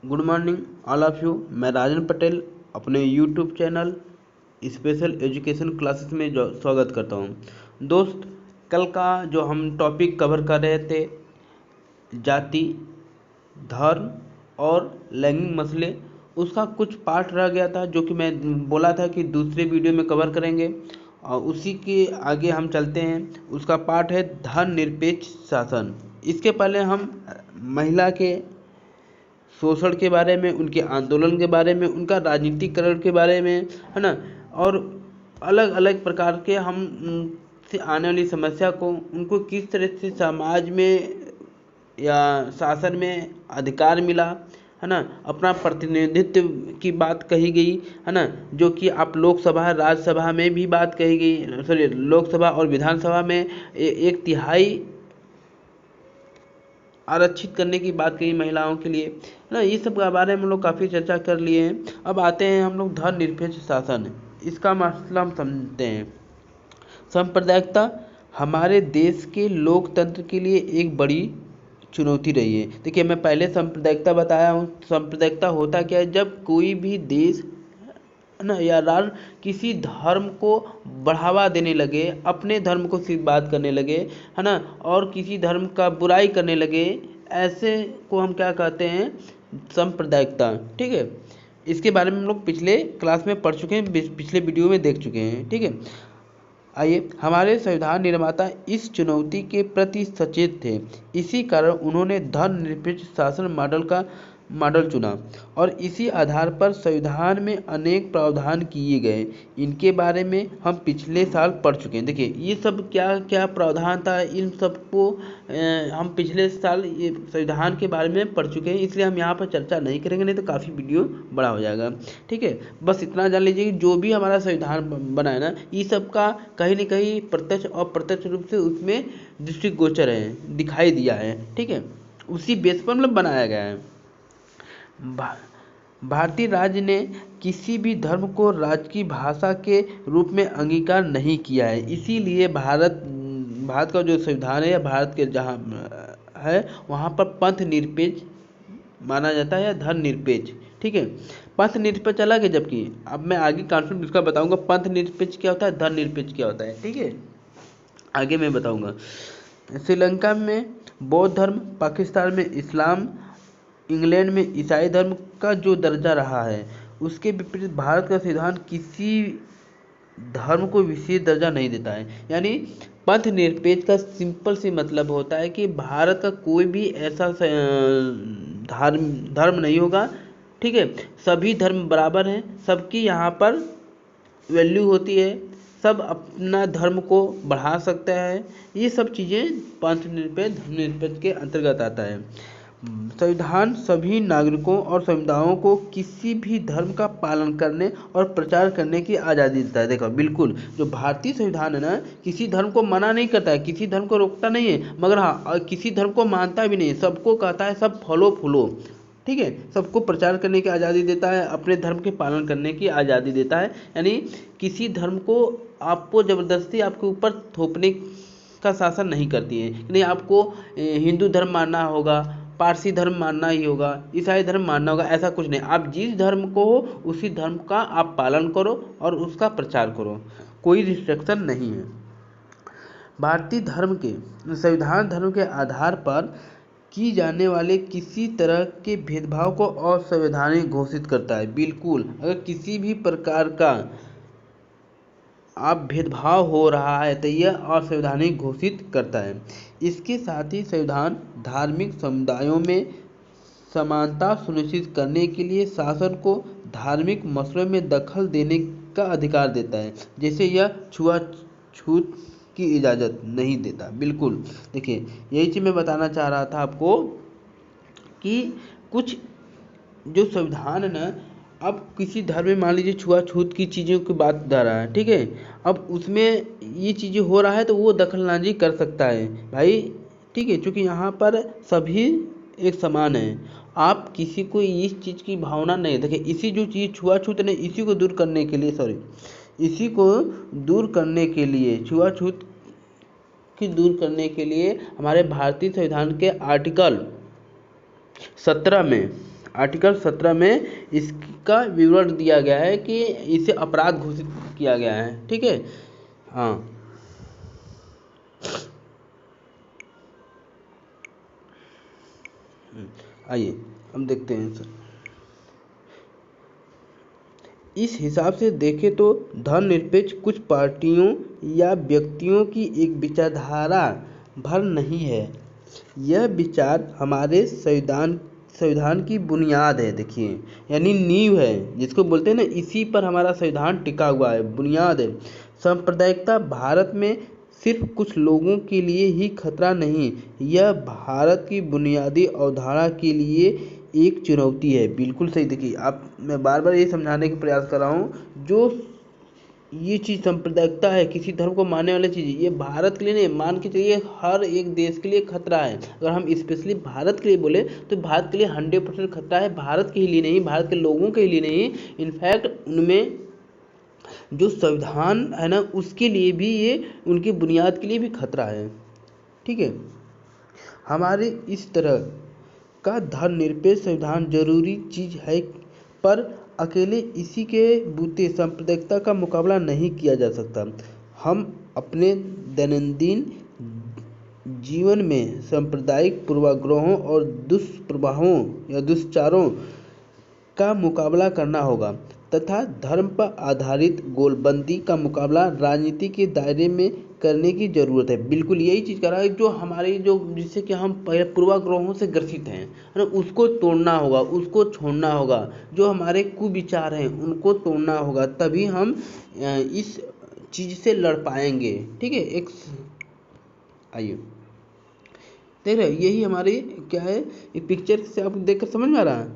Good morning all of you. मैं राजन पटेल अपने YouTube channel special education classes में स्वागत करता हूं। दोस्त, कल का जो हम टॉपिक कवर कर रहे थे, जाति, धर्म और लैंगिक मसले, उसका कुछ पार्ट रह गया था जो कि मैं बोला था कि दूसरे वीडियो में कवर करेंगे, और उसी के आगे हम चलते हैं। उसका पार्ट है धर्मनिरपेक्ष शासन। इसके पहले हम महिला के शोषण के बारे में, उनके आंदोलन के बारे में, उनका राजनीतिकरण के बारे में, है ना, और अलग अलग प्रकार के हम से आने वाली समस्या को, उनको किस तरह से समाज में या शासन में अधिकार मिला, है ना, अपना प्रतिनिधित्व की बात कही गई, है ना, जो कि आप लोकसभा राज्यसभा में भी बात कही गई, सॉरी, लोकसभा और विधानसभा में एक तिहाई आरक्षित करने की बात कही महिलाओं के लिए, है ना। ये सब के बारे में हम लोग काफ़ी चर्चा कर लिए हैं। अब आते हैं हम लोग धर्मनिरपेक्ष शासन। इसका मतलब हम समझते हैं। सांप्रदायिकता हमारे देश के लोकतंत्र के लिए एक बड़ी चुनौती रही है। देखिए, मैं पहले सांप्रदायिकता बताया हूँ। सांप्रदायिकता होता क्या है? जब कोई भी देश, है ना, या राष्ट्र किसी धर्म को बढ़ावा देने लगे, अपने धर्म को सिर्फ बात करने लगे, है ना, और किसी धर्म का बुराई करने लगे, ऐसे को हम क्या कहते हैं? सांप्रदायिकता। ठीक है, इसके बारे में हम लोग पिछले क्लास में पढ़ चुके हैं, पिछले वीडियो में देख चुके हैं। ठीक है, आइए, हमारे संविधान निर्माता इस चुनौती के प्रति सचेत थे। इसी कारण उन्होंने धर्मनिरपेक्ष शासन मॉडल चुना, और इसी आधार पर संविधान में अनेक प्रावधान किए गए। इनके बारे में हम पिछले साल पढ़ चुके हैं। देखिए, ये सब क्या क्या प्रावधान था, इन सबको हम पिछले साल ये संविधान के बारे में पढ़ चुके हैं, इसलिए हम यहाँ पर चर्चा नहीं करेंगे, नहीं तो काफ़ी वीडियो बड़ा हो जाएगा। ठीक है, बस इतना जान लीजिए कि जो भी हमारा संविधान बना है ना, ये सब का कहीं ना कहीं प्रत्यक्ष और अप्रत्यक्ष रूप से उसमें दृष्टिगोचर है, दिखाई दिया है। ठीक है, उसी बेस पर मतलब बनाया गया है। भारतीय राज्य ने किसी भी धर्म को राज्य की भाषा के रूप में अंगीकार नहीं किया है। इसीलिए भारत का जो संविधान है, या भारत के जहाँ है, वहाँ पर पंथ निरपेक्ष माना जाता है, या धर्म निरपेक्ष। ठीक है, पंथ निरपेक्ष अलग है, जबकि अब मैं आगे कॉन्सेप्ट इसका बताऊंगा, पंथ निरपेक्ष क्या होता है, धर्म निरपेक्ष क्या होता है। ठीक है, आगे मैं बताऊंगा। श्रीलंका में बौद्ध धर्म, पाकिस्तान में इस्लाम, इंग्लैंड में ईसाई धर्म का जो दर्जा रहा है, उसके विपरीत भारत का संविधान किसी धर्म को विशेष दर्जा नहीं देता है। यानी पंथ निरपेक्ष का सिंपल सी मतलब होता है कि भारत का कोई भी ऐसा धर्म नहीं होगा। ठीक है, सभी धर्म बराबर हैं, सबकी यहाँ पर वैल्यू होती है, सब अपना धर्म को बढ़ा सकता है। ये सब चीज़ें पंथ निरपेक्ष, धर्म निरपेक्ष के अंतर्गत आता है। संविधान सभी नागरिकों और समुदायों को किसी भी धर्म का पालन करने और प्रचार करने की आज़ादी देता है। देखो, बिल्कुल जो भारतीय संविधान है ना, किसी धर्म को मना नहीं करता है, किसी धर्म को रोकता नहीं है, मगर हाँ, किसी धर्म को मानता भी नहीं है, सबको कहता है सब फॉलो फूलो। ठीक है, सबको प्रचार करने की आज़ादी देता है, अपने धर्म के पालन करने की आज़ादी देता है। यानी किसी धर्म को आपको ज़बरदस्ती आपके ऊपर थोपने का शासन नहीं करती है। नहीं, आपको हिंदू धर्म मानना होगा, पारसी धर्म मानना ही होगा, ईसाई धर्म मानना होगा, ऐसा कुछ नहीं। आप जिस धर्म को हो, उसी धर्म का आप पालन करो और उसका प्रचार करो, कोई रिस्ट्रिक्शन नहीं है। भारतीय धर्म के संविधान धर्म के आधार पर की जाने वाले किसी तरह के भेदभाव को असंवैधानिक घोषित करता है। बिल्कुल, अगर किसी भी प्रकार का आप भेदभाव हो रहा है तो यह असंवैधानिक घोषित करता है। इसके साथ ही संविधान धार्मिक समुदायों में समानता सुनिश्चित करने के लिए शासन को धार्मिक मसलों में दखल देने का अधिकार देता है, जैसे यह छूआछूत की इजाज़त नहीं देता। बिल्कुल, देखिए, यही चीज़ मैं बताना चाह रहा था आपको कि कुछ जो संविधान है ना, अब किसी धर्म में मान लीजिए छुआछूत की चीज़ों की बात जा रहा है। ठीक है, अब उसमें ये चीज़ें हो रहा है तो वो दखलंदाजी कर सकता है भाई। ठीक है, क्योंकि यहाँ पर सभी एक समान है, आप किसी को इस चीज़ की भावना नहीं। देखिए, इसी जो चीज़ छुआछूत ने, इसी को दूर करने के लिए, इसी को दूर करने के लिए, छुआछूत की दूर करने के लिए हमारे भारतीय संविधान के आर्टिकल 17 में आर्टिकल 17 में इसका विवरण दिया गया है कि इसे अपराध घोषित किया गया है। ठीक है, हाँ। आइए हम देखते हैं सर। इस हिसाब से देखें तो धर्मनिरपेक्ष कुछ पार्टियों या व्यक्तियों की एक विचारधारा भर नहीं है। यह विचार हमारे संविधान की बुनियाद है। देखिए, यानी नींव है, जिसको बोलते हैं ना, इसी पर हमारा संविधान टिका हुआ है, बुनियाद है। सांप्रदायिकता भारत में सिर्फ कुछ लोगों के लिए ही खतरा नहीं, यह भारत की बुनियादी अवधारणा के लिए एक चुनौती है। बिल्कुल सही। देखिए, मैं बार बार ये समझाने का प्रयास कर रहा हूँ, जो ये चीज़ सांप्रदायिकता है, किसी धर्म को मानने वाली चीज़, ये भारत के लिए नहीं, मान के चलिए हर एक देश के लिए खतरा है। अगर हम स्पेशली भारत के लिए बोले तो भारत के लिए 100% खतरा है। भारत के ही लिए नहीं, भारत के लोगों के लिए नहीं, इनफैक्ट उनमें जो संविधान है ना, उसके लिए भी, ये उनकी बुनियाद के लिए भी खतरा है। ठीक है, हमारे इस तरह का धर्मनिरपेक्ष संविधान जरूरी चीज़ है, पर अकेले इसी के बूते सांप्रदायिकता का मुकाबला नहीं किया जा सकता। हम अपने दैनंदिन जीवन में सांप्रदायिक पूर्वाग्रहों और दुष्प्रभावों या दुष्चारों का मुकाबला करना होगा तथा धर्म पर आधारित गोलबंदी का मुकाबला राजनीति के दायरे में करने की ज़रूरत है। बिल्कुल यही चीज़ कर रहा है, जो हमारी जो जिससे कि हम पूर्वाग्रहों से ग्रसित हैं, है ना, उसको तोड़ना होगा, उसको छोड़ना होगा। जो हमारे कुविचार हैं उनको तोड़ना होगा, तभी हम इस चीज़ से लड़ पाएंगे। ठीक है, आइए देख रहे, यही हमारी क्या है, एक पिक्चर से आप देख कर समझ में आ रहा है।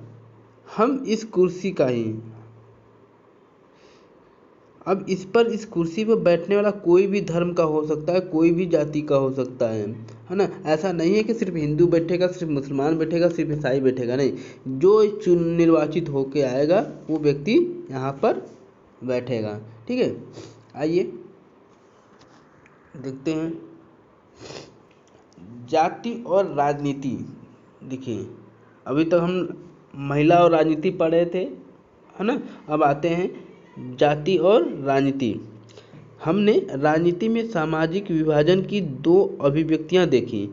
हम इस कुर्सी का ही, अब इस कुर्सी पर बैठने वाला कोई भी धर्म का हो सकता है, कोई भी जाति का हो सकता है ना। ऐसा नहीं है कि सिर्फ हिंदू बैठेगा, सिर्फ मुसलमान बैठेगा, सिर्फ ईसाई बैठेगा, नहीं। जो निर्वाचित होके आएगा वो व्यक्ति यहाँ पर बैठेगा। ठीक है, आइए देखते हैं जाति और राजनीति। देखिए, अभी तक हम महिला और राजनीति पढ़ रहे थे, है ना। अब आते हैं जाति और राजनीति। हमने राजनीति में सामाजिक विभाजन की दो अभिव्यक्तियां देखी।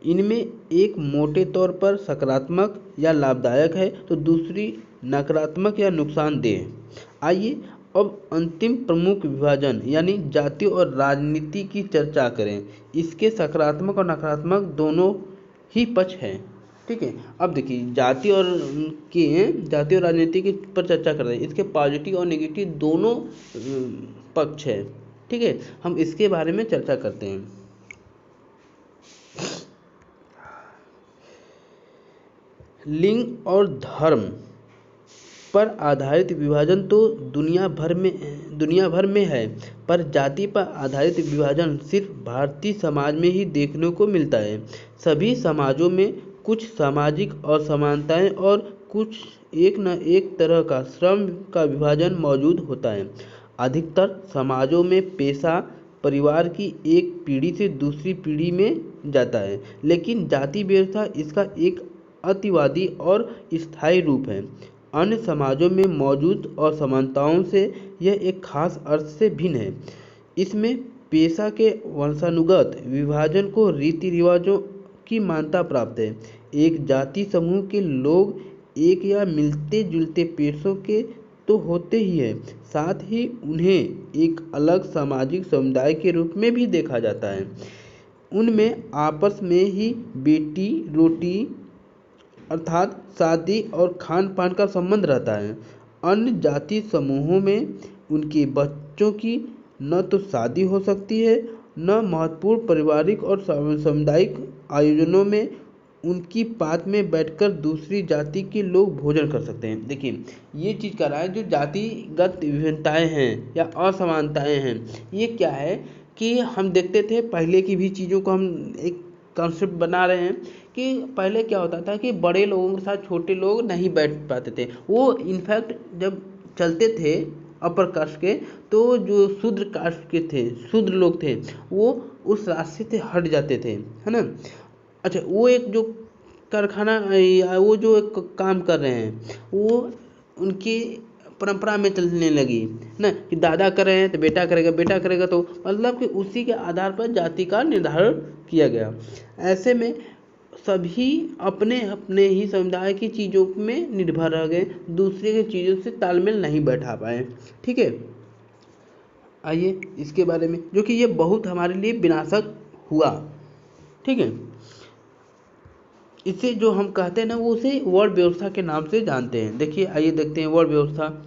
इनमें एक मोटे तौर पर सकारात्मक या लाभदायक है, तो दूसरी नकारात्मक या नुकसानदेह। आइए अब अंतिम प्रमुख विभाजन यानी जाति और राजनीति की चर्चा करें। इसके सकारात्मक और नकारात्मक दोनों ही पक्ष हैं। ठीक है, अब देखिए, जाति और राजनीति के पर चर्चा कर रहे हैं। इसके पॉजिटिव और नेगेटिव दोनों पक्ष है। ठीक है, हम इसके बारे में चर्चा करते हैं। लिंग और धर्म पर आधारित विभाजन तो दुनिया भर में है, पर जाति पर आधारित विभाजन सिर्फ भारतीय समाज में ही देखने को मिलता है। सभी समाजों में कुछ सामाजिक असमानताएं और कुछ एक न एक तरह का श्रम का विभाजन मौजूद होता है। अधिकतर समाजों में पेशा परिवार की एक पीढ़ी से दूसरी पीढ़ी में जाता है, लेकिन जाति व्यवस्था इसका एक अतिवादी और स्थायी रूप है। अन्य समाजों में मौजूद असमानताओं से यह एक खास अर्थ से भिन्न है। इसमें पेशा के वंशानुगत विभाजन को रीति रिवाजों की मान्यता प्राप्त है। एक जाति समूह के लोग एक या मिलते जुलते पेशों के तो होते ही हैं, साथ ही उन्हें एक अलग सामाजिक समुदाय के रूप में भी देखा जाता है। उनमें आपस में ही बेटी रोटी अर्थात शादी और खान पान का संबंध रहता है। अन्य जाति समूहों में उनके बच्चों की न तो शादी हो सकती है, न महत्वपूर्ण पारिवारिक और सामुदायिक आयोजनों में उनकी पात में बैठकर दूसरी जाति के लोग भोजन कर सकते हैं। देखिए, ये चीज़ कर रहा है, जो जातिगत विभिन्नताएं हैं या असमानताएं हैं, ये क्या है कि हम देखते थे पहले की भी चीज़ों को, हम एक कॉन्सेप्ट बना रहे हैं कि पहले क्या होता था कि बड़े लोगों के साथ छोटे लोग नहीं बैठ पाते थे। वो इनफैक्ट जब चलते थे अपर कास्ट के, तो जो शूद्र कास्ट के थे, शूद्र लोग थे, वो उस रास्ते से हट जाते थे, है ना। अच्छा, वो एक जो कारखाना या वो जो काम कर रहे हैं वो उनकी परंपरा में चलने लगी ना, कि दादा कर रहे हैं तो बेटा करेगा, बेटा करेगा तो मतलब कि उसी के आधार पर जाति का निर्धारण किया गया। ऐसे में सभी अपने अपने ही समुदाय की चीज़ों में निर्भर रह गए, दूसरे की चीज़ों से तालमेल नहीं बैठा पाए। ठीक है, आइए इसके बारे में, जो कि ये बहुत हमारे लिए विनाशक हुआ। ठीक है, इसे जो हम कहते हैं ना वो उसे वर्ण व्यवस्था के नाम से जानते हैं। देखिए आइए देखते हैं वर्ण व्यवस्था।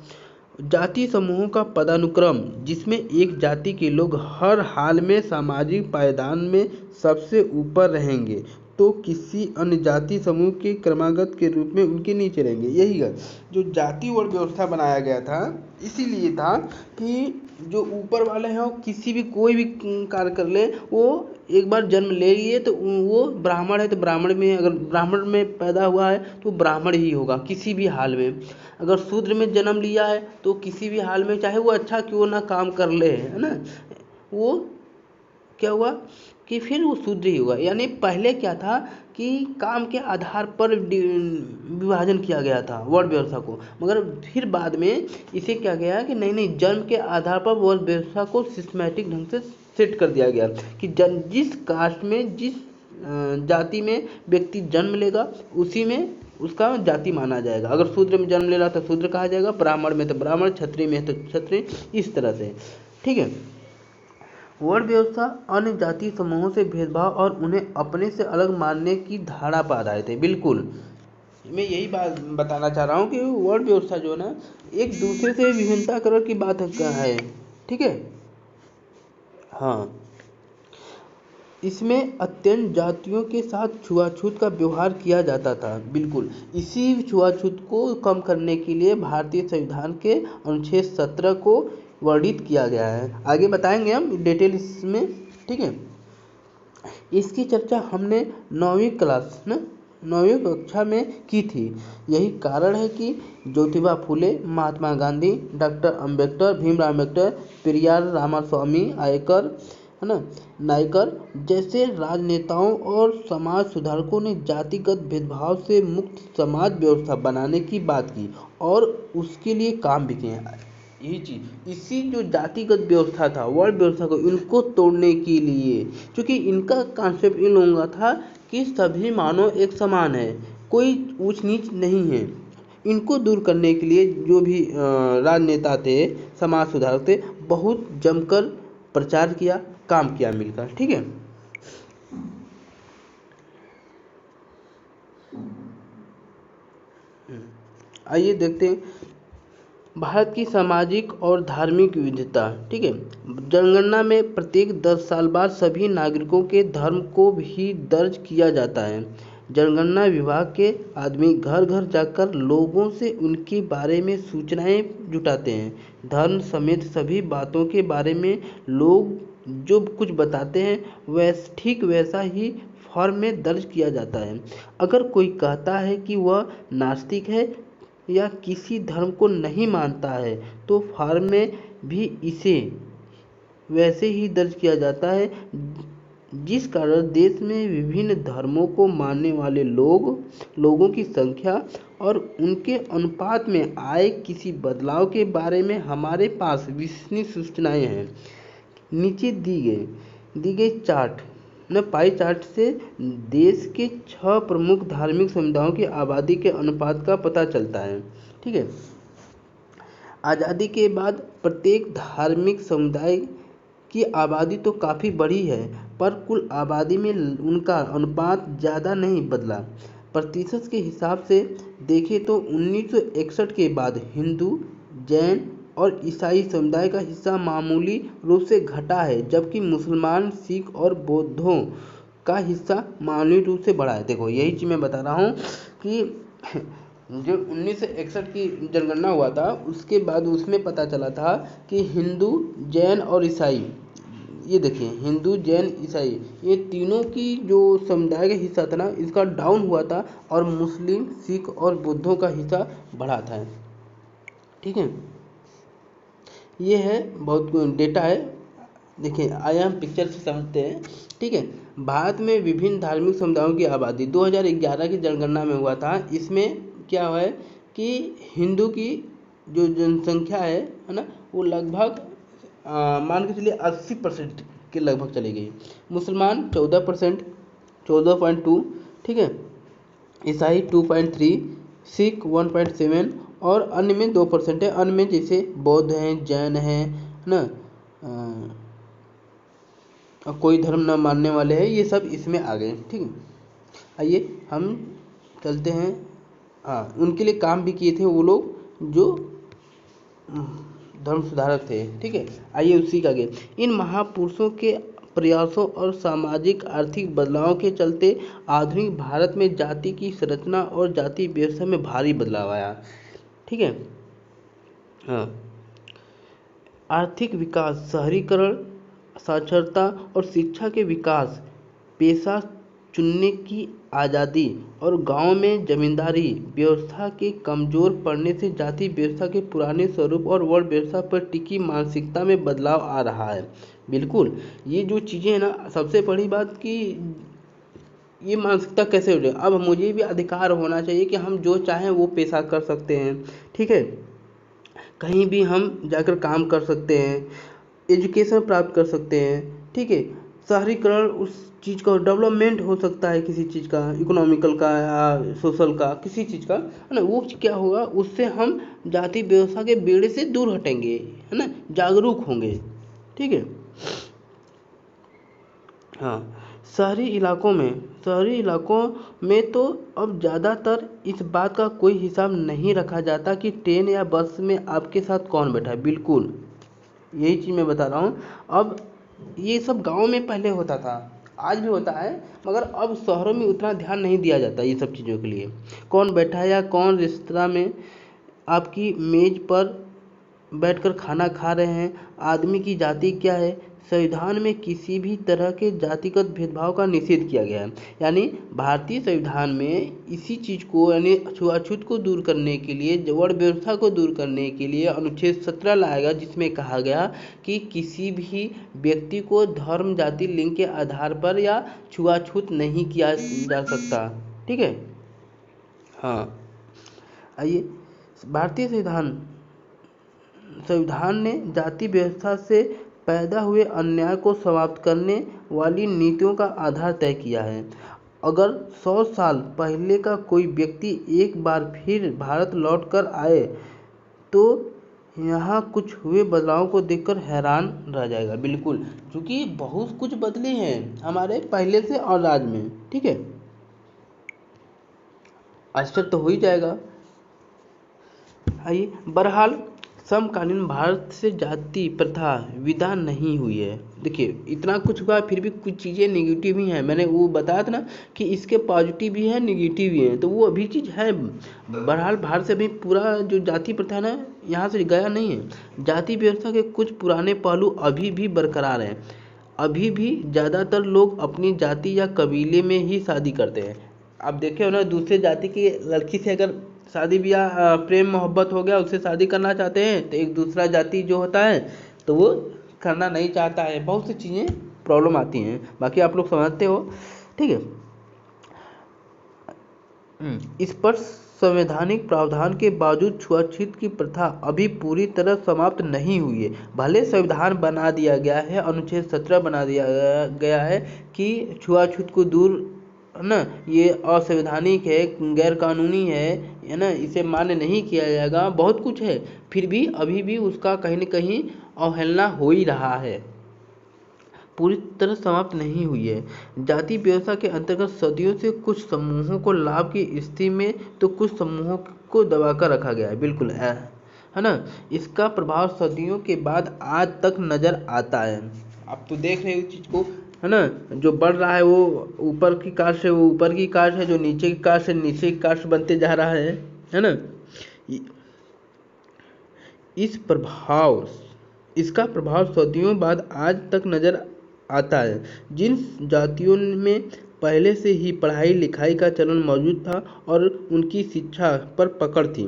जाति समूहों का पदानुक्रम जिसमें एक जाति के लोग हर हाल में सामाजिक पायदान में सबसे ऊपर रहेंगे तो किसी अन्य जाति समूह के क्रमागत के रूप में उनके नीचे रहेंगे। यही है जो जाति वर्ण व्यवस्था बनाया गया था, इसीलिए था कि जो ऊपर वाले हैं वो किसी भी कोई भी कार्य कर ले, वो एक बार जन्म ले लिए तो वो ब्राह्मण है तो ब्राह्मण में, अगर ब्राह्मण में पैदा हुआ है तो ब्राह्मण ही होगा किसी भी हाल में। अगर शूद्र में जन्म लिया है तो किसी भी हाल में चाहे वो अच्छा क्यों ना काम कर ले, है ना, वो क्या हुआ कि फिर वो शूद्र ही होगा। यानी पहले क्या था कि काम के आधार पर विभाजन किया गया था वर्ण व्यवस्था को, मगर फिर बाद में इसे क्या गया कि नहीं नहीं, जन्म के आधार पर वर्ण व्यवस्था को सिस्टमैटिक ढंग से सेट कर दिया गया कि जिस कास्ट में जिस जाति में व्यक्ति जन्म लेगा उसी में उसका जाति माना जाएगा। अगर शूद्र में जन्म ले रहा तो शूद्र कहा जाएगा, ब्राह्मण में तो ब्राह्मण, क्षत्रिय में तो क्षत्रिय, इस तरह से। ठीक है, वर्ण व्यवस्था अन्य जाति समूहों से भेदभाव और उन्हें अपने से अलग मानने की धारा पर आधारित है। बिल्कुल, मैं यही बात बताना चाह रहा हूँ कि वर्ण व्यवस्था जो है ना एक दूसरे से विभिन्नता करण की बात है। ठीक है, हाँ, इसमें अत्यंत जातियों के साथ छुआछूत का व्यवहार किया जाता था। बिल्कुल, इसी छुआछूत को कम करने के लिए भारतीय संविधान के अनुच्छेद 17 को वर्णित किया गया है। आगे बताएंगे हम डिटेल इसमें। ठीक है, इसकी चर्चा हमने 9वीं क्लास ना 9वीं कक्षा में की थी। यही कारण है कि ज्योतिबा फुले, महात्मा गांधी, डॉक्टर अम्बेडकर, भीमराव अम्बेडकर, पेरियार रामास्वामी आयकर, है ना, नायकर जैसे राजनेताओं और समाज सुधारकों ने जातिगत भेदभाव से मुक्त समाज व्यवस्था बनाने की बात की और उसके लिए काम भी किए। यही चीज, इसी जो जातिगत व्यवस्था था वर्ण व्यवस्था को इनको तोड़ने के लिए, क्योंकि इनका कॉन्सेप्ट इन लोगों का था कि सभी मानव एक समान है, कोई ऊंच नीच नहीं है। इनको दूर करने के लिए जो भी राजनेता थे, समाज सुधारक थे, बहुत जमकर प्रचार किया, काम किया मिलकर। ठीक है, आइए देखते हैं भारत की सामाजिक और धार्मिक विविधता। ठीक है, जनगणना में प्रत्येक 10 साल बाद सभी नागरिकों के धर्म को भी दर्ज किया जाता है। जनगणना विभाग के आदमी घर घर जाकर लोगों से उनके बारे में सूचनाएं जुटाते हैं। धर्म समेत सभी बातों के बारे में लोग जो कुछ बताते हैं ठीक वैसा ही फॉर्म में दर्ज किया जाता है। अगर कोई कहता है कि वह नास्तिक है या किसी धर्म को नहीं मानता है तो फॉर्म में भी इसे वैसे ही दर्ज किया जाता है। जिस कारण देश में विभिन्न धर्मों को मानने वाले लोगों की संख्या और उनके अनुपात में आए किसी बदलाव के बारे में हमारे पास विश्वसनीय सूचनाएं हैं। नीचे दी गई चार्ट न पाई चार्ट से देश के 6 प्रमुख धार्मिक समुदायों की आबादी के अनुपात का पता चलता है। ठीक है, आज़ादी के बाद प्रत्येक धार्मिक समुदाय की आबादी तो काफ़ी बढ़ी है, पर कुल आबादी में उनका अनुपात ज़्यादा नहीं बदला। प्रतिशत के हिसाब से देखें तो 1961 के बाद हिंदू, जैन और ईसाई समुदाय का हिस्सा मामूली रूप से घटा है, जबकि मुसलमान, सिख और बौद्धों का हिस्सा मामूली रूप से बढ़ा है। देखो यही चीज़ मैं बता रहा हूँ कि जो 1961 की जनगणना हुआ था उसके बाद उसमें पता चला था कि हिंदू, जैन और ईसाई, ये देखिए हिंदू, जैन, ईसाई, ये तीनों की जो समुदाय का हिस्सा था ना इसका डाउन हुआ था और मुस्लिम, सिख और बौद्धों का हिस्सा बढ़ा था। ठीक है, ये है बहुत डेटा है, देखिए आइए हम पिक्चर से समझते हैं। ठीक है, भारत में विभिन्न धार्मिक समुदायों की आबादी 2011 की जनगणना में हुआ था। इसमें क्या हुआ है कि हिंदू की जो जनसंख्या है ना, वो लगभग मान के चलिए 80% के लगभग चली गई। मुसलमान 14%, 14.2। ठीक है, ईसाई 2.3, सिख 1.7 और अन्य में 2% है। अन्य में जैसे बौद्ध हैं, जैन हैं, है ना, कोई धर्म न मानने वाले हैं, ये सब इसमें आ गए। ठीक है, आइए हम चलते हैं। हाँ, उनके लिए काम भी किए थे वो लोग जो धर्म सुधारक थे। ठीक है, आइए उसी का आगे। इन महापुरुषों के प्रयासों और सामाजिक आर्थिक बदलावों के चलते आधुनिक भारत में जाति की संरचना और जाति व्यवस्था में भारी बदलाव आया। ठीक है, हाँ, आर्थिक विकास, शहरीकरण, साक्षरता और शिक्षा के विकास, पेशा चुनने की आज़ादी और गांव में जमींदारी व्यवस्था के कमज़ोर पड़ने से जाति व्यवस्था के पुराने स्वरूप और वर्ण व्यवस्था पर टिकी मानसिकता में बदलाव आ रहा है। बिल्कुल, ये जो चीज़ें हैं ना, सबसे बड़ी बात कि ये मानसिकता कैसे हो जाए। अब मुझे भी अधिकार होना चाहिए कि हम जो चाहें वो पेशा कर सकते हैं। ठीक है, कहीं भी हम जाकर काम कर सकते हैं, एजुकेशन प्राप्त कर सकते हैं। ठीक है, शहरीकरण उस चीज़ का डेवलपमेंट हो सकता है, किसी चीज़ का, इकोनॉमिकल का या सोशल का, किसी चीज़ का, है ना, वो क्या होगा, उससे हम जाति व्यवस्था के बेड़े से दूर हटेंगे, है ना, जागरूक होंगे। ठीक है, हाँ, शहरी इलाकों में तो अब ज़्यादातर इस बात का कोई हिसाब नहीं रखा जाता कि ट्रेन या बस में आपके साथ कौन बैठा है। बिल्कुल, यही चीज़ मैं बता रहा हूँ। अब ये सब गांव में पहले होता था, आज भी होता है, मगर अब शहरों में उतना ध्यान नहीं दिया जाता ये सब चीज़ों के लिए। कौन बैठा है या कौन रेस्तरां में आपकी मेज पर बैठकर खाना खा रहे हैं, आदमी की जाति क्या है। संविधान में किसी भी तरह के जातिगत भेदभाव का निषेध किया गया है। यानी भारतीय संविधान में इसी चीज़ को, यानी छुआछूत को दूर करने के लिए, वर्ण व्यवस्था को दूर करने के लिए अनुच्छेद 17 लाया गया, जिसमें कहा गया कि किसी भी व्यक्ति को धर्म, जाति, लिंग के आधार पर या छुआछूत नहीं किया जा सकता। ठीक है, हाँ, आइए, भारतीय संविधान ने जाति व्यवस्था से पैदा हुए अन्याय को समाप्त करने वाली नीतियों का आधार तय किया है। अगर 100 साल पहले का कोई व्यक्ति एक बार फिर भारत लौट कर आए तो यहाँ कुछ हुए बदलावों को देखकर हैरान रह जाएगा। बिल्कुल, क्योंकि बहुत कुछ बदले हैं हमारे पहले से और आज में। ठीक है, आश्चर्य तो हो ही जाएगा। आइए, बहरहाल समकालीन भारत से जाति प्रथा विदा नहीं हुई है। देखिए, इतना कुछ हुआ, फिर भी कुछ चीज़ें नेगेटिव भी हैं। मैंने वो बताया था ना कि इसके पॉजिटिव भी हैं, नेगेटिव भी हैं, तो वो अभी चीज़ है। बहरहाल भारत से अभी पूरा जो जाति प्रथा है ना, यहाँ से गया नहीं है। जाति व्यवस्था के कुछ पुराने पहलू अभी भी बरकरार हैं। अभी भी ज़्यादातर लोग अपनी जाति या कबीले में ही शादी करते हैं। आप देखे हो ना, दूसरे जाति की लड़की से अगर शादी ब्याह, प्रेम मोहब्बत हो गया, उससे शादी करना चाहते हैं, तो एक दूसरा जाति जो होता है तो वो करना नहीं चाहता है। बहुत सी चीज़ें प्रॉब्लम आती हैं, बाकी आप लोग समझते हो। ठीक है, इस पर संवैधानिक प्रावधान के बावजूद छुआछूत की प्रथा अभी पूरी तरह समाप्त नहीं हुई है। भले संविधान बना दिया गया है, अनुच्छेद 17 बना दिया गया है कि छुआछूत को दूर, है ना, ये असंवैधानिक है, गैर कानूनी है ना, इसे मान्य नहीं किया जाएगा, बहुत कुछ है, फिर भी अभी भी उसका कहीं न कहीं अवहेलना हो ही रहा है, पूरी तरह समाप्त नहीं हुई है। जाति व्यवस्था के अंतर्गत सदियों से कुछ समूहों को लाभ की स्थिति में तो कुछ समूहों को दबाकर रखा गया है। बिल्कुल, है ना, इसका प्रभाव सदियों के बाद आज तक नजर आता है। आप तो देख रहे हो इस चीज को, है ना, जो बढ़ रहा है वो ऊपर की कास्ट है, वो ऊपर की कास्ट है, जो नीचे की कास्ट है, नीचे की कास्ट बनते जा रहा है ना। इस प्रभाव इसका प्रभाव सदियों बाद आज तक नजर आता है। जिन जातियों में पहले से ही पढ़ाई लिखाई का चलन मौजूद था और उनकी शिक्षा पर पकड़ थी,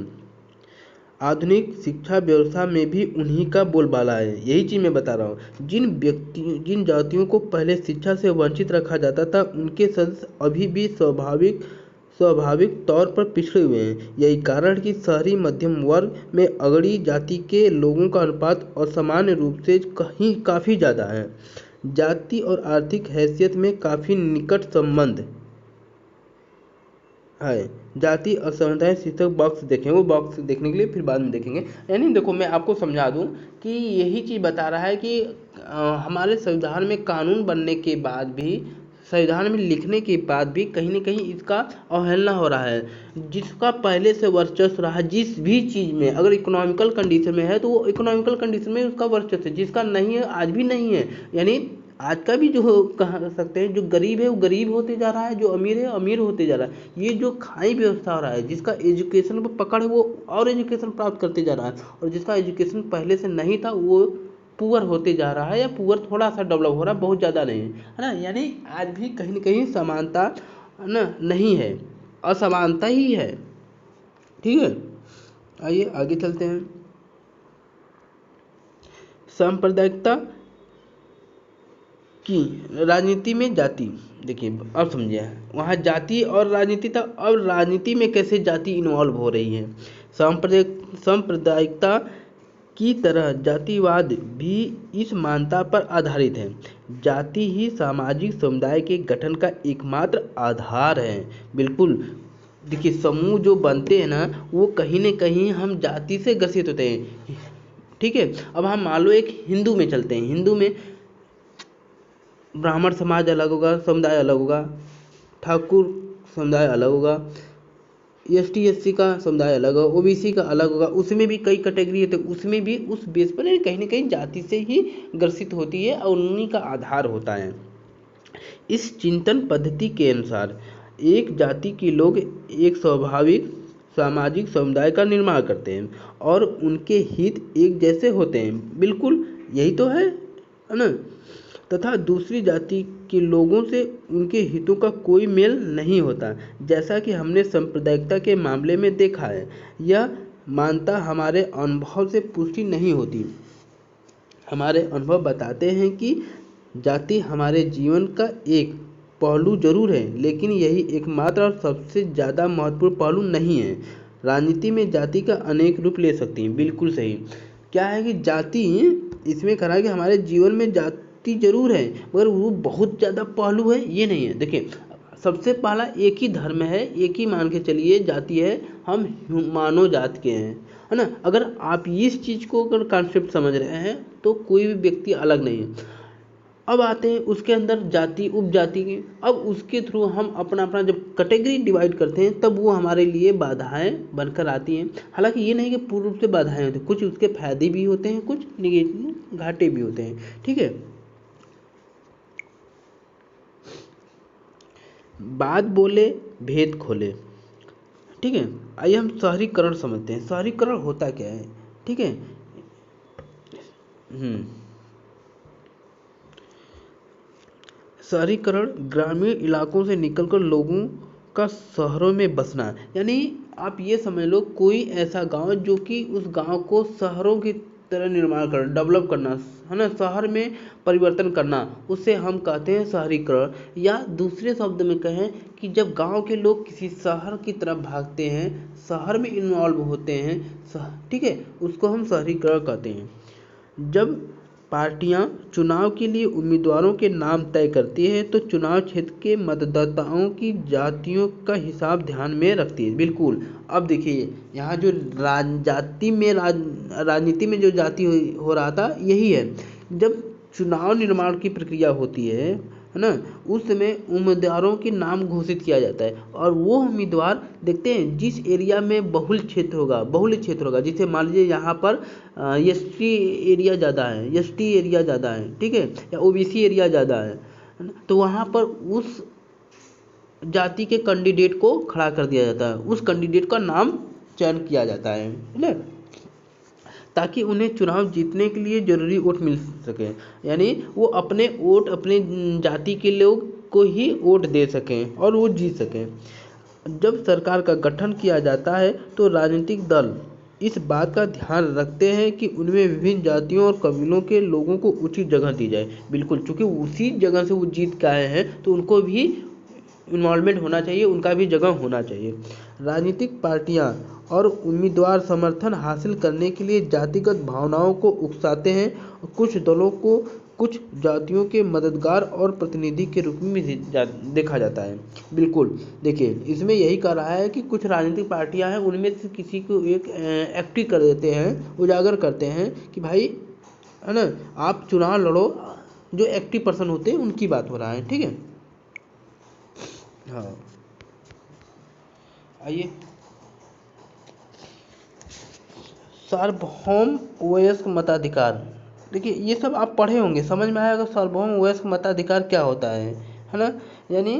आधुनिक शिक्षा व्यवस्था में भी उन्हीं का बोलबाला है। यही चीज़ मैं बता रहा हूँ। जिन जातियों को पहले शिक्षा से वंचित रखा जाता था, उनके सदस्य अभी भी स्वाभाविक तौर पर पिछड़े हुए हैं। यही कारण है कि शहरी मध्यम वर्ग में अगड़ी जाति के लोगों का अनुपात असामान्य रूप से काफ़ी ज़्यादा है। जाति और आर्थिक हैसियत में काफ़ी निकट संबंध है। जाति और समुदाय शीर्षक बॉक्स देखें, वो बॉक्स देखने के लिए फिर बाद में देखेंगे। यानी देखो, मैं आपको समझा दूं कि यही चीज़ बता रहा है कि हमारे संविधान में कानून बनने के बाद भी, संविधान में लिखने के बाद भी कहीं ना कहीं इसका अवहेलना हो रहा है। जिसका पहले से वर्चस्व रहा, जिस भी चीज़ में अगर इकोनॉमिकल कंडीशन में है तो वो इकोनॉमिकल कंडीशन में उसका वर्चस्व है, जिसका नहीं है आज भी नहीं है। यानी आज का भी जो कह सकते हैं, जो गरीब है वो गरीब होते जा रहा है, जो अमीर है अमीर होते जा रहा है। ये जो खाई व्यवस्था हो रहा है, जिसका एजुकेशन पर पकड़ है वो और एजुकेशन प्राप्त करते जा रहा है, और जिसका एजुकेशन पहले से नहीं था वो पुअर होते जा रहा है, या पुअर थोड़ा सा डेवलप हो रहा है, बहुत ज़्यादा नहीं है ना। यानी आज भी कहीं ना कहीं समानता ना नहीं है, असमानता ही है। ठीक है, आइए आगे चलते हैं। सांप्रदायिकता की राजनीति में जाति, देखिए अब समझिए, वहाँ जाति और राजनीति था, अब राजनीति में कैसे जाति इन्वॉल्व हो रही है। सांप्रदायिकता की तरह जातिवाद भी इस मान्यता पर आधारित है। जाति ही सामाजिक समुदाय के गठन का एकमात्र आधार है। बिल्कुल, देखिए समूह जो बनते हैं ना, वो कहीं न कहीं हम जाति से ग्रसित होते हैं। ठीक है, अब हम मान लो एक हिंदू में चलते हैं। हिंदू में ब्राह्मण समाज अलग होगा, समुदाय अलग होगा, ठाकुर समुदाय अलग होगा, ST SC का समुदाय अलग होगा, OBC का अलग होगा। उसमें भी कई कैटेगरी होते हैं, उसमें भी उस बेस पर कहीं ना कहीं जाति से ही ग्रसित होती है और उन्हीं का आधार होता है। इस चिंतन पद्धति के अनुसार एक जाति के लोग एक स्वाभाविक सामाजिक समुदाय का निर्माण करते हैं और उनके हित एक जैसे होते हैं। बिल्कुल यही तो है ना। तथा दूसरी जाति के लोगों से उनके हितों का कोई मेल नहीं होता, जैसा कि हमने सांप्रदायिकता के मामले में देखा है। यह मान्यता हमारे अनुभव से पुष्टि नहीं होती। हमारे अनुभव बताते हैं कि जाति हमारे जीवन का एक पहलू जरूर है, लेकिन यही एकमात्र और सबसे ज़्यादा महत्वपूर्ण पहलू नहीं है। राजनीति में जाति का अनेक रूप ले सकती है। बिल्कुल सही। क्या है कि जाति, इसमें कहा है कि हमारे जीवन में जाति जरूर है, मगर वो बहुत ज़्यादा पहलू है ये नहीं है। देखिए, सबसे पहला एक ही धर्म है, एक ही मान के चलिए जाति है, हम मानव जात के हैं, है ना। अगर आप इस चीज़ को अगर कॉन्सेप्ट समझ रहे हैं तो कोई भी व्यक्ति अलग नहीं है। अब आते हैं उसके अंदर जाति उपजाति के। अब उसके थ्रू हम अपना अपना जब कैटेगरी डिवाइड करते हैं तब वो हमारे लिए बाधाएं बनकर आती हैं। हालांकि ये नहीं कि पूर्ण रूप से बाधाएं होती, कुछ उसके फायदे भी होते हैं, कुछ निगेटिव घाटे भी होते हैं। ठीक है, बात बोले भेद खोले। ठीक है, आइए हम शहरीकरण समझते हैं। शहरीकरण होता क्या है। ठीक है, शहरीकरण ग्रामीण इलाकों से निकलकर लोगों का शहरों में बसना। यानी आप ये समझ लो, कोई ऐसा गांव जो कि उस गांव को शहरों की तरह निर्माण कर डेवलप करना, है ना, शहर में परिवर्तन करना, उसे हम कहते हैं शहरीकरण। या दूसरे शब्द में कहें कि जब गांव के लोग किसी शहर की तरफ भागते हैं, शहर में इन्वॉल्व होते हैं, ठीक है, उसको हम शहरीकरण कहते हैं। जब पार्टियां चुनाव के लिए उम्मीदवारों के नाम तय करती है तो चुनाव क्षेत्र के मतदाताओं की जातियों का हिसाब ध्यान में रखती है। बिल्कुल, अब देखिए यहाँ जो राजनीति में जो जाति हो रहा था यही है। जब चुनाव निर्माण की प्रक्रिया होती है ना, उस समय उम्मीदवारों के नाम घोषित किया जाता है और वो उम्मीदवार देखते हैं जिस एरिया में बहुल क्षेत्र होगा, जिसे मान लीजिए यहाँ पर ST एरिया ज़्यादा है, ST एरिया ज़्यादा है, ठीक है, या OBC एरिया ज़्यादा है, तो वहाँ पर उस जाति के कैंडिडेट को खड़ा कर दिया जाता है, उस कैंडिडेट का नाम चयन किया जाता है ना, ताकि उन्हें चुनाव जीतने के लिए जरूरी वोट मिल सके। यानी वो अपने वोट अपने जाति के लोग को ही वोट दे सकें और वो जीत सकें। जब सरकार का गठन किया जाता है तो राजनीतिक दल इस बात का ध्यान रखते हैं कि उनमें विभिन्न जातियों और कबीलों के लोगों को उचित जगह दी जाए। बिल्कुल, चूँकि उसी जगह से वो जीत के आए हैं तो उनको भी इन्वॉल्वमेंट होना चाहिए, उनका भी जगह होना चाहिए। राजनीतिक पार्टियां और उम्मीदवार समर्थन हासिल करने के लिए जातिगत भावनाओं को उकसाते हैं और कुछ दलों को कुछ जातियों के मददगार और प्रतिनिधि के रूप में देखा जाता है। बिल्कुल, देखिए इसमें यही कह रहा है कि कुछ राजनीतिक पार्टियां हैं, उनमें से किसी को एक एक्टिव कर देते हैं, उजागर करते हैं कि भाई है ना, आप चुनाव लड़ो। जो एक्टिव पर्सन होते हैं उनकी बात हो रहा है, ठीक है। हाँ, आइए, सार्वभौम वयस्क मताधिकार। देखिए ये सब आप पढ़े होंगे, समझ में आएगा सार्वभौम वयस्क मताधिकार क्या होता है ना। यानी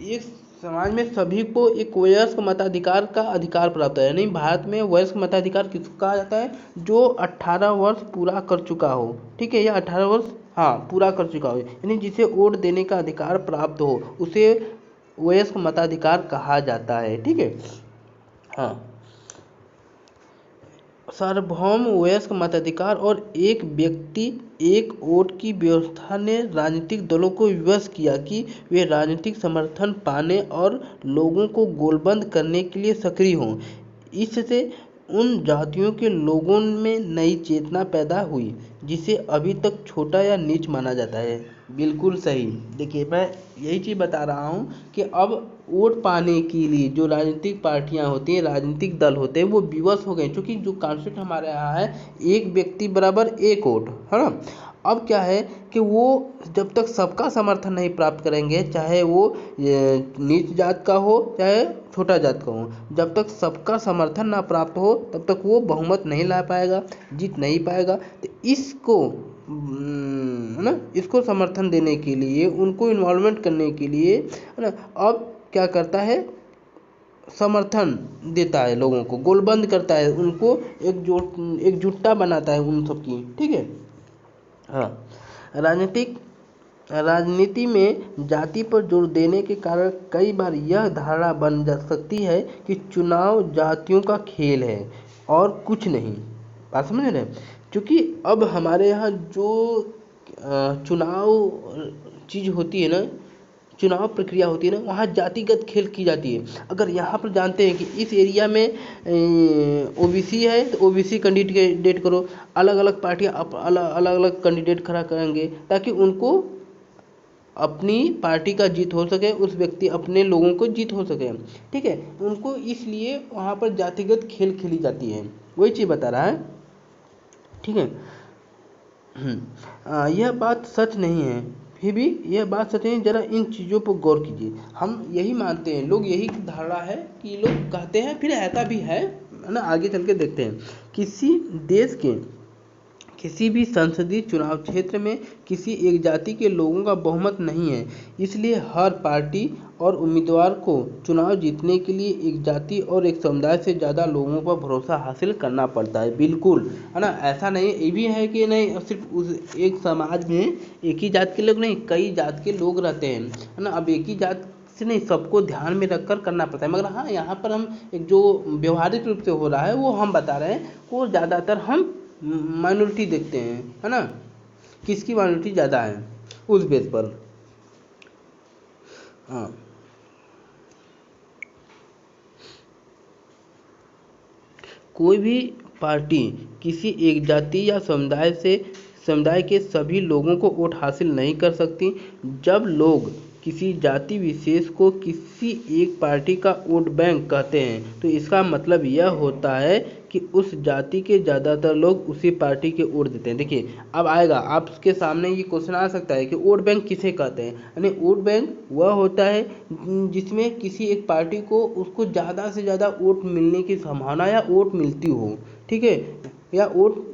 एक समाज में सभी को एक वयस्क मताधिकार का अधिकार प्राप्त है। यानी भारत में वयस्क मताधिकार किसको कहा जाता है? जो 18 वर्ष पूरा कर चुका हो, ठीक है, या 18 वर्ष हाँ पूरा कर चुका हो, यानी जिसे वोट देने का अधिकार प्राप्त हो, उसे वयस्क मताधिकार कहा जाता है, ठीक है। हाँ, सार्वभौम वयस्क मताधिकार और एक व्यक्ति एक वोट की व्यवस्था ने राजनीतिक दलों को विवश किया कि वे राजनीतिक समर्थन पाने और लोगों को गोलबंद करने के लिए सक्रिय हों। इससे उन जातियों के लोगों में नई चेतना पैदा हुई जिसे अभी तक छोटा या नीच माना जाता है। बिल्कुल सही। देखिए मैं यही चीज़ बता रहा हूँ कि अब वोट पाने के लिए जो राजनीतिक पार्टियां होती हैं, राजनीतिक दल होते हैं, वो विवश हो गए, क्योंकि जो कॉन्सेप्ट हमारे यहाँ है एक व्यक्ति बराबर एक वोट, है ना। अब क्या है कि वो जब तक सबका समर्थन नहीं प्राप्त करेंगे, चाहे वो नीच जात का हो चाहे छोटा जात का हो, जब तक सबका समर्थन ना प्राप्त हो तब तक वो बहुमत नहीं ला पाएगा, जीत नहीं पाएगा। तो इसको है ना, इसको समर्थन देने के लिए, उनको इन्वॉल्वमेंट करने के लिए, है ना, अब क्या करता है, समर्थन देता है, लोगों को गोलबंद करता है, उनको एकजुटता बनाता है उन सबकी, ठीक है। हाँ, राजनीति में जाति पर जोर देने के कारण कई बार यह धारणा बन जा सकती है कि चुनाव जातियों का खेल है और कुछ नहीं। बात समझ रहे हैं? क्योंकि अब हमारे यहाँ जो चुनाव चीज़ होती है ना, चुनाव प्रक्रिया होती है ना, वहाँ जातिगत खेल की जाती है। अगर यहाँ पर जानते हैं कि इस एरिया में ओबीसी है तो ओबीसी कैंडिडेट करो, अलग अलग पार्टियाँ अलग अलग कैंडिडेट खड़ा करेंगे ताकि उनको अपनी पार्टी का जीत हो सके, उस व्यक्ति अपने लोगों को जीत हो सके, ठीक है। उनको इसलिए वहाँ पर जातिगत खेल खेली जाती है, वही चीज़ बता रहा है, ठीक है। यह बात सच नहीं है, फिर भी यह बात सच है, जरा इन चीज़ों पर गौर कीजिए। हम यही मानते हैं, लोग यही धारणा है कि लोग कहते हैं, फिर ऐसा भी है ना, आगे चल के देखते हैं। किसी देश के किसी भी संसदीय चुनाव क्षेत्र में किसी एक जाति के लोगों का बहुमत नहीं है, इसलिए हर पार्टी और उम्मीदवार को चुनाव जीतने के लिए एक जाति और एक समुदाय से ज़्यादा लोगों पर भरोसा हासिल करना पड़ता है। बिल्कुल, है ना, ऐसा नहीं ये भी है कि नहीं सिर्फ उस एक समाज में एक ही जात के लोग नहीं, कई जात के लोग रहते हैं, है ना। अब एक ही जात से नहीं, सबको ध्यान में रखकर करना पड़ता है। मगर हाँ, यहाँ पर हम एक जो व्यवहारिक रूप से हो रहा है वो हम बता रहे हैं, वो ज़्यादातर हम माइनॉरिटी देखते हैं, है ना, किसकी माइनॉरिटी ज़्यादा है उस बेस पर। हाँ, कोई भी पार्टी किसी एक जाति या समुदाय के सभी लोगों को वोट हासिल नहीं कर सकती। जब लोग किसी जाति विशेष को किसी एक पार्टी का वोट बैंक कहते हैं तो इसका मतलब यह होता है कि उस जाति के ज़्यादातर लोग उसी पार्टी के वोट देते हैं। देखिए अब आएगा आपके सामने ये क्वेश्चन आ सकता है कि वोट बैंक किसे कहते हैं। यानी वोट बैंक वह होता है जिसमें किसी एक पार्टी को उसको ज़्यादा से ज़्यादा वोट मिलने की संभावना या वोट मिलती हो, ठीक है, या वोट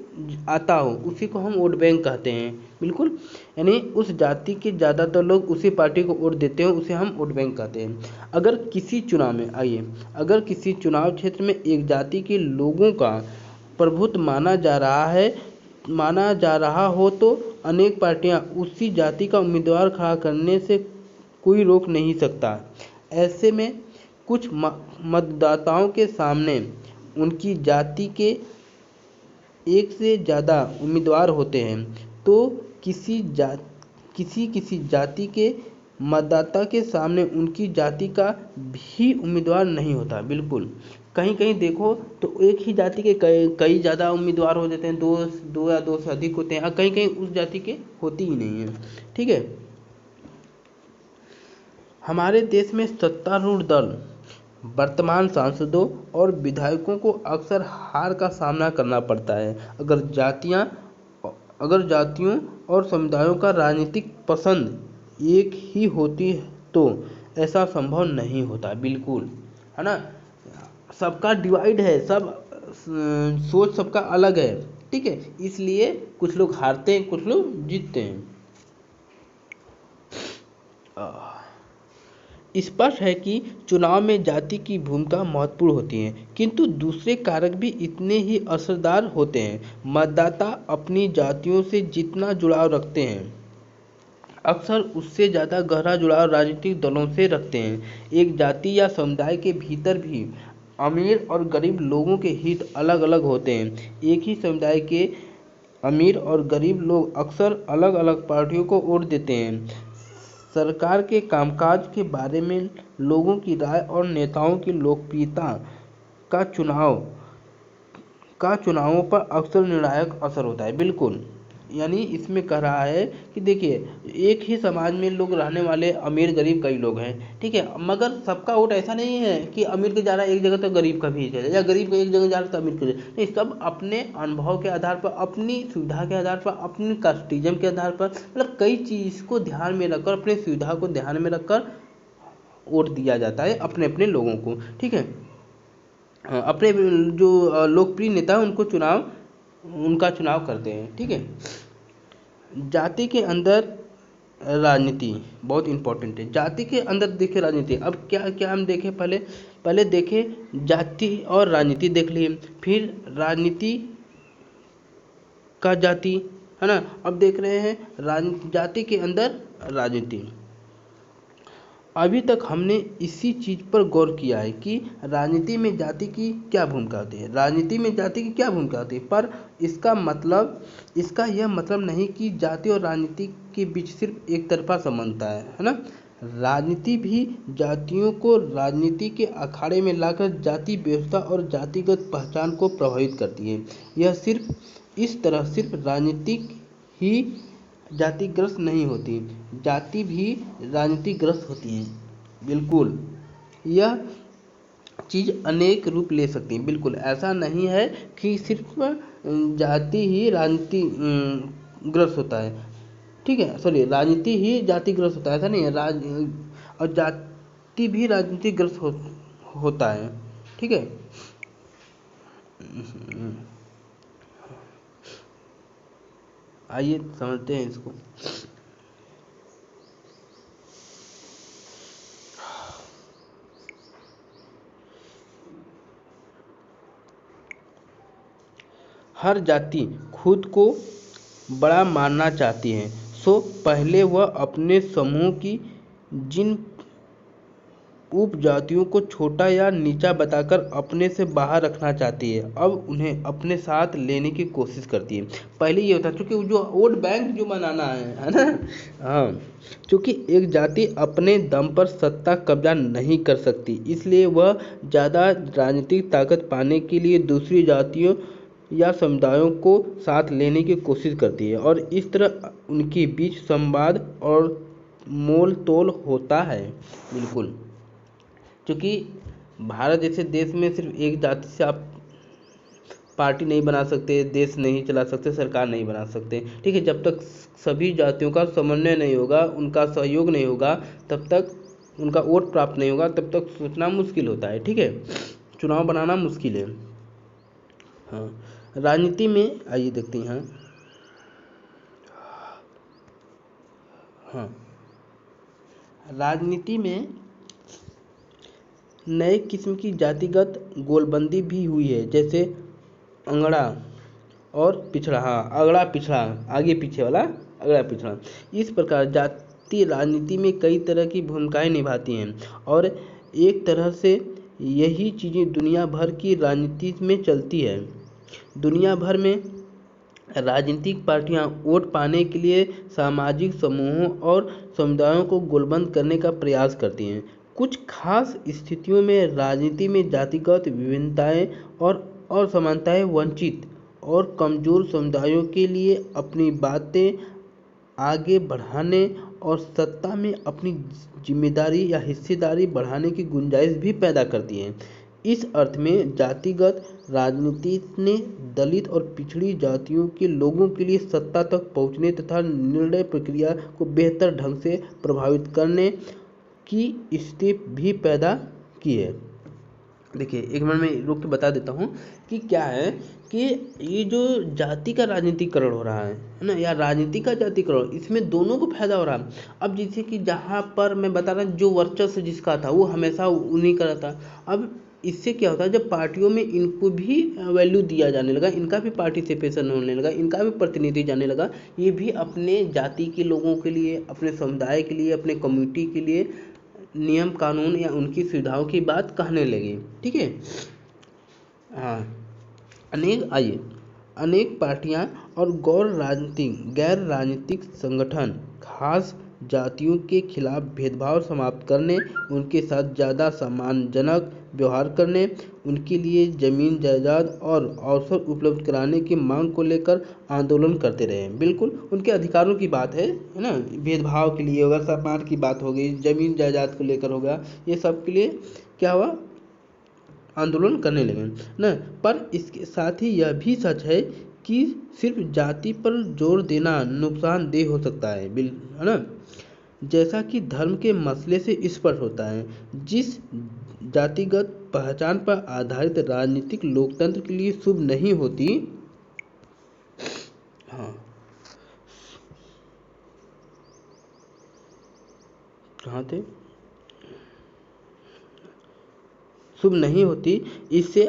आता हो, उसी को हम वोट बैंक कहते हैं। बिल्कुल, यानी उस जाति के ज़्यादातर लोग उसी पार्टी को वोट देते हैं, उसे हम वोट बैंक कहते हैं। अगर किसी चुनाव में अगर किसी चुनाव क्षेत्र में एक जाति के लोगों का प्रभुत्व माना जा रहा हो तो अनेक पार्टियां उसी जाति का उम्मीदवार खड़ा करने से कोई रोक नहीं सकता। ऐसे में कुछ मतदाताओं के सामने उनकी जाति के एक से ज़्यादा उम्मीदवार होते हैं तो किसी जाति के मतदाता के सामने उनकी जाति का भी उम्मीदवार नहीं होता। बिल्कुल, कहीं कहीं देखो तो एक ही जाति के कई ज़्यादा उम्मीदवार हो जाते हैं, दो या दो से अधिक होते हैं, और कहीं कहीं उस जाति के होती ही नहीं है। ठीक है, हमारे देश में सत्तारूढ़ दल वर्तमान सांसदों और विधायकों को अक्सर हार का सामना करना पड़ता है। अगर जातियों और समुदायों का राजनीतिक पसंद एक ही होती है तो ऐसा संभव नहीं होता। बिल्कुल, है ना, सबका डिवाइड है, सोच सबका अलग है। ठीक है, इसलिए कुछ लोग हारते हैं, कुछ लोग जीतते हैं। स्पष्ट है कि चुनाव में जाति की भूमिका महत्वपूर्ण होती है, किंतु दूसरे कारक भी इतने ही असरदार होते हैं। मतदाता अपनी जातियों से जितना जुड़ाव रखते हैं, अक्सर उससे ज़्यादा गहरा जुड़ाव राजनीतिक दलों से रखते हैं। एक जाति या समुदाय के भीतर भी अमीर और गरीब लोगों के हित अलग अलग होते हैं। एक ही समुदाय के अमीर और गरीब लोग अक्सर अलग अलग पार्टियों को वोट देते हैं। सरकार के कामकाज के बारे में लोगों की राय और नेताओं की लोकप्रियता का चुनावों पर अक्सर निर्णायक असर होता है। बिल्कुल, यानी इसमें कह रहा है कि देखिए, एक ही समाज में लोग रहने वाले अमीर गरीब कई लोग हैं। ठीक है, मगर सबका वोट ऐसा नहीं है कि अमीर के जा रहा है एक जगह तो गरीब का भी चले, या गरीब का एक जगह जा रहा है तो अमीर का नहीं। सब अपने अनुभव के आधार पर, अपनी सुविधा के आधार पर, अपनी कास्टिज्म के आधार पर, मतलब कई चीज़ को ध्यान में रखकर, अपनी सुविधा को ध्यान में रखकर वोट दिया जाता है अपने अपने लोगों को। ठीक है, अपने जो लोकप्रिय नेता है उनका चुनाव करते हैं। ठीक है, जाति के अंदर राजनीति बहुत इम्पोर्टेंट है। जाति के अंदर देखें राजनीति, अब क्या क्या हम देखें, पहले देखें जाति और राजनीति देख लिए, फिर राजनीति का जाति, है ना। अब देख रहे हैं जाति के अंदर राजनीति। अभी तक हमने इसी चीज़ पर गौर किया है कि राजनीति में जाति की क्या भूमिका होती है, पर इसका यह मतलब नहीं कि जाति और राजनीति के बीच सिर्फ एक तरफा समानता है ना। राजनीति भी जातियों को राजनीति के अखाड़े में लाकर जाति व्यवस्था और जातिगत पहचान को प्रभावित करती है। यह सिर्फ राजनीतिक ही जातिग्रस्त नहीं होती, जाति भी राजनीतिग्रस्त होती है। बिल्कुल, यह चीज़ अनेक रूप ले सकती है। बिल्कुल, ऐसा नहीं है कि सिर्फ जाति ही राजनीति ग्रस्त होता है। ठीक है, सॉरी, राजनीति ही जातिग्रस्त होता है, ऐसा नहीं है। और जाति भी राजनीतिग्रस्त होता है। ठीक है, आइए समझते हैं इसको। हर जाति खुद को बड़ा मानना चाहती है, सो पहले वह अपने समूह की जिन उपजातियों को छोटा या नीचा बताकर अपने से बाहर रखना चाहती है, अब उन्हें अपने साथ लेने की कोशिश करती है। पहले ये होता है, क्योंकि जो वोट बैंक जो बनाना है ना। हाँ, क्योंकि एक जाति अपने दम पर सत्ता कब्जा नहीं कर सकती, इसलिए वह ज़्यादा राजनीतिक ताकत पाने के लिए दूसरी जातियों या समुदायों को साथ लेने की कोशिश करती है, और इस तरह उनके बीच संवाद और मोल तोल होता है। बिल्कुल, क्योंकि भारत जैसे देश में सिर्फ एक जाति से आप पार्टी नहीं बना सकते, देश नहीं चला सकते, सरकार नहीं बना सकते। ठीक है, जब तक सभी जातियों का समन्वय नहीं होगा, उनका सहयोग नहीं होगा, तब तक उनका वोट प्राप्त नहीं होगा, तब तक सोचना मुश्किल होता है। ठीक है, चुनाव बनाना मुश्किल है। हाँ, राजनीति में आइए देखते हैं। हाँ, राजनीति में नए किस्म की जातिगत गोलबंदी भी हुई है, जैसे अगड़ा और पिछड़ा। हाँ, अगड़ा पिछड़ा, आगे पीछे वाला अगड़ा पिछड़ा। इस प्रकार जाति राजनीति में कई तरह की भूमिकाएं निभाती हैं, और एक तरह से यही चीज़ें दुनिया भर की राजनीति में चलती है। दुनिया भर में राजनीतिक पार्टियां वोट पाने के लिए सामाजिक समूहों और समुदायों को गोलबंद करने का प्रयास करती हैं। कुछ खास स्थितियों में राजनीति में जातिगत विभिन्नताएं और समानताएं वंचित और कमजोर समुदायों के लिए अपनी बातें आगे बढ़ाने और सत्ता में अपनी जिम्मेदारी या हिस्सेदारी बढ़ाने की गुंजाइश भी पैदा करती हैं। इस अर्थ में जातिगत राजनीति ने दलित और पिछड़ी जातियों के लोगों के लिए सत्ता तक पहुंचने तथा निर्णय प्रक्रिया को बेहतर ढंग से प्रभावित करने की स्थिति भी पैदा की है। देखिए एक मिनट में रुक के बता देता हूँ कि क्या है कि ये जो जाति का राजनीतिकरण हो रहा है ना, या राजनीति का जातिकरण, इसमें दोनों को फायदा हो रहा है। अब जैसे कि जहाँ पर मैं बता रहा हूँ जो वर्चस्व जिसका था वो हमेशा उन्हीं का रहता। अब इससे क्या होता है, जब पार्टियों में इनको भी वैल्यू दिया जाने लगा, इनका भी पार्टिसिपेशन होने लगा, इनका भी प्रतिनिधि जाने लगा, ये भी अपने जाति के लोगों के लिए, अपने समुदाय के लिए, अपने कम्युनिटी के लिए नियम कानून या उनकी सुविधाओं की बात कहने लगे। ठीक है। हाँ, अनेक पार्टियां और गैर राजनीतिक संगठन खास जातियों के खिलाफ भेदभाव समाप्त करने, उनके साथ ज़्यादा सम्मानजनक व्यवहार करने, उनके लिए ज़मीन जायदाद और अवसर उपलब्ध कराने की मांग को लेकर आंदोलन करते रहे। बिल्कुल उनके अधिकारों की बात है ना, भेदभाव के लिए होगा, सम्मान की बात हो गई, ज़मीन जायदाद को लेकर होगा, ये सब के लिए क्या हुआ, आंदोलन करने लगे ना। पर इसके साथ ही यह भी सच है कि सिर्फ जाति पर जोर देना नुकसानदेह हो सकता है, है ना, जैसा कि धर्म के मसले से स्पष्ट होता है। जिस जातिगत पहचान पर आधारित राजनीतिक लोकतंत्र के लिए शुभ नहीं होती। हाँ, कहाँ थे, शुभ नहीं होती, इससे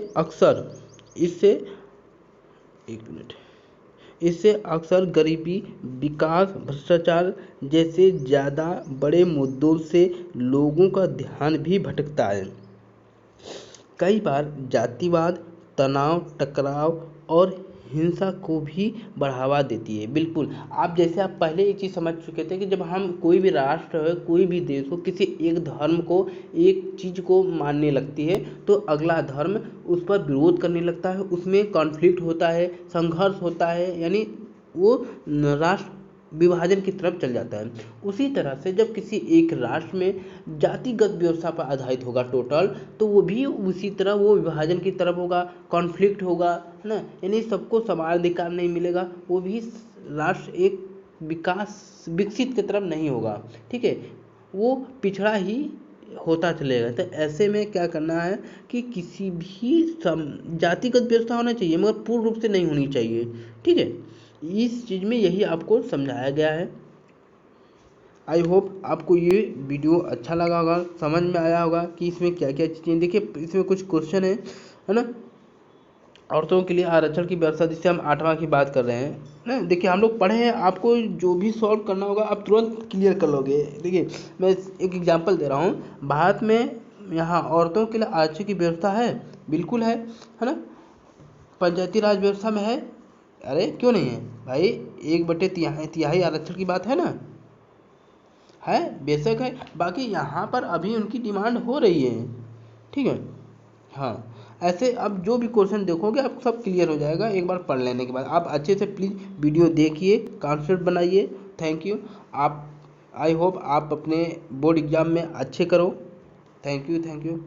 अक्सर गरीबी, विकास, भ्रष्टाचार जैसे ज़्यादा बड़े मुद्दों से लोगों का ध्यान भी भटकता है। कई बार जातिवाद तनाव, टकराव और हिंसा को भी बढ़ावा देती है। बिल्कुल, आप पहले एक चीज़ समझ चुके थे कि जब हम कोई भी राष्ट्र हो, कोई भी देश हो, किसी एक धर्म को, एक चीज़ को मानने लगती है तो अगला धर्म उस पर विरोध करने लगता है, उसमें कॉन्फ्लिक्ट होता है, संघर्ष होता है, यानी वो राष्ट्र विभाजन की तरफ चल जाता है। उसी तरह से जब किसी एक राष्ट्र में जातिगत व्यवस्था पर आधारित होगा टोटल, तो वो भी उसी तरह वो विभाजन की तरफ होगा, कॉन्फ्लिक्ट होगा, है ना, यानी सबको समान अधिकार नहीं मिलेगा, वो भी राष्ट्र एक विकसित की तरफ नहीं होगा। ठीक है, वो पिछड़ा ही होता चलेगा। तो ऐसे में क्या करना है कि किसी भी जातिगत व्यवस्था होना चाहिए, मगर पूर्ण रूप से नहीं होनी चाहिए। ठीक है, इस चीज़ में यही आपको समझाया गया है। आई होप आपको ये वीडियो अच्छा लगा होगा, समझ में आया होगा कि इसमें क्या क्या चीज़ें। देखिए इसमें कुछ क्वेश्चन है ना, औरतों के लिए आरक्षण की व्यवस्था, जिससे हम 8वां की बात कर रहे हैं ना। देखिए हम लोग पढ़े हैं, आपको जो भी सॉल्व करना होगा आप तुरंत क्लियर कर लोगे। देखिए मैं एक एग्जांपल दे रहा हूँ, भारत में यहाँ औरतों के लिए आरक्षण की व्यवस्था है, बिल्कुल है ना। पंचायती राज व्यवस्था में है, अरे क्यों नहीं है भाई, 1/3 आरक्षण की बात है ना, है, बेशक है। बाकी यहाँ पर अभी उनकी डिमांड हो रही है। ठीक है, हाँ, ऐसे अब जो भी क्वेश्चन देखोगे आप सब क्लियर हो जाएगा एक बार पढ़ लेने के बाद। आप अच्छे से प्लीज़ वीडियो देखिए, कॉन्सेप्ट बनाइए। Thank you. आप आई होप आप अपने बोर्ड एग्जाम में अच्छे करो। Thank you.